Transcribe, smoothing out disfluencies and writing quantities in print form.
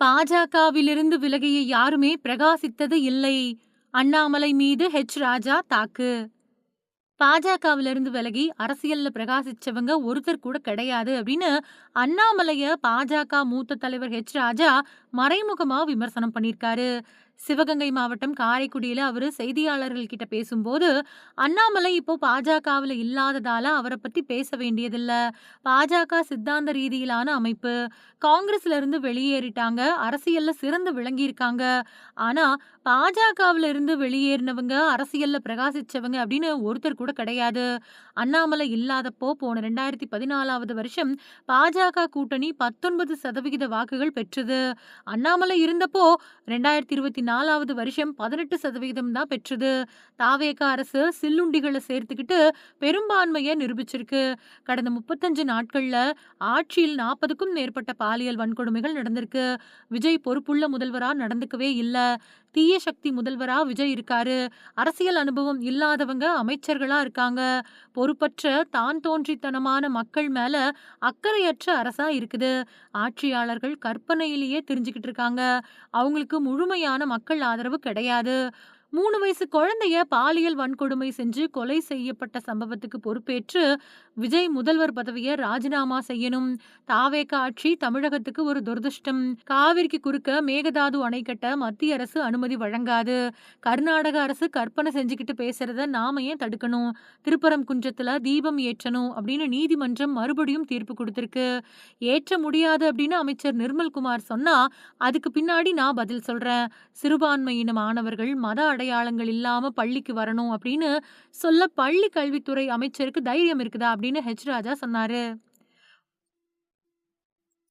பாஜகவிலிருந்து விலகிய யாருமே பிரகாசித்தது இல்லை. அண்ணாமலை மீது ராஜா தாக்கு. பாஜகவிலிருந்து விலகி அரசியல்ல பிரகாசிச்சவங்க ஒருத்தர் கூட கிடையாது அப்படின்னு அண்ணாமலைய பாஜக மூத்த தலைவர் ராஜா மறைமுகமா விமர்சனம் பண்ணியிருக்காரு. சிவகங்கை மாவட்டம் காரைக்குடியில அவரு செய்தியாளர்கள் கிட்ட பேசும்போது, அண்ணாமலை இப்போ பாஜகவுல இல்லாததால அவர பத்தி பேச வேண்டியதில்ல. பாஜக சித்தாந்த ரீதியிலான அமைப்பு. காங்கிரஸ்ல இருந்து வெளியேறிட்டாங்க. அரசியல்ல சிறந்து விளங்கியிருக்காங்க. ஆனா பாஜகவுல இருந்து வெளியேறினவங்க, அரசியல்ல பிரகாசிச்சவங்க அப்படின்னு ஒருத்தர் கூட கிடையாது. அண்ணாமலை இல்லாதப்போ போன 2014வது வருஷம் பாஜக கூட்டணி 19% வாக்குகள் பெற்றது. அண்ணாமலை இருந்தப்போ 2024வது வருஷம் 18% தான் பெற்றது. தாவேக அரசு சில்லுண்டிகள சேர்த்துக்கிட்டு பெரும்பான்மைய நிரூபிச்சிருக்கு. கடந்த 35 நாட்கள்ல ஆட்சியில் 40க்கும் மேற்பட்ட பாலியல் வன்கொடுமைகள் நடந்திருக்கு. விஜய் பொறுப்புள்ள முதல்வரா நடந்துக்கவே இல்ல. தீய சக்தி முதல்வரா விஜய் இருக்காரு. அரசியல் அனுபவம் இல்லாதவங்க அமைச்சர்களா இருக்காங்க. பொறுப்பற்ற தான் தோன்றித்தனமான மக்கள் மேல அக்கறையற்ற அரசா இருக்குது. ஆட்சியாளர்கள் கற்பனையிலேயே தெரிஞ்சுக்கிட்டு இருக்காங்க. அவங்களுக்கு முழுமையான மக்கள் ஆதரவு கிடையாது. 3 வயசு குழந்தைய பாலியல் வன்கொடுமை செஞ்சு கொலை செய்யப்பட்ட சம்பவத்துக்கு பொறுப்பேற்று விஜய் முதல்வர் பதவியை ராஜினாமா செய்யணும். தாவேக ஆட்சி தமிழகத்துக்கு ஒரு துரதிர்ஷ்டம். காவிரிக்கு குறுக்க மேகதாது அணை கட்ட மத்திய அரசு அனுமதி வழங்காது. கர்நாடக அரசு கற்பனை செஞ்சுக்கிட்டு பேசுறத நாம ஏன் தடுக்கணும்? திருப்பரங்குன்றத்துல தீபம் ஏற்றணும் அப்படின்னு நீதிமன்றம் மறுபடியும் தீர்ப்பு கொடுத்திருக்கு. ஏற்ற முடியாது அப்படின்னு அமைச்சர் நிர்மல்குமார் சொன்னா, அதுக்கு பின்னாடி நான் பதில் சொல்றேன். சிறுபான்மையின மாணவர்கள் மத அடையாளங்கள் இல்லாம பள்ளிக்கு வரணும் அப்படின்னு சொல்ல பள்ளி கல்வித்துறை அமைச்சருக்கு தைரியம் இருக்குதா அப்படின்னு ராஜா சொன்னாரு.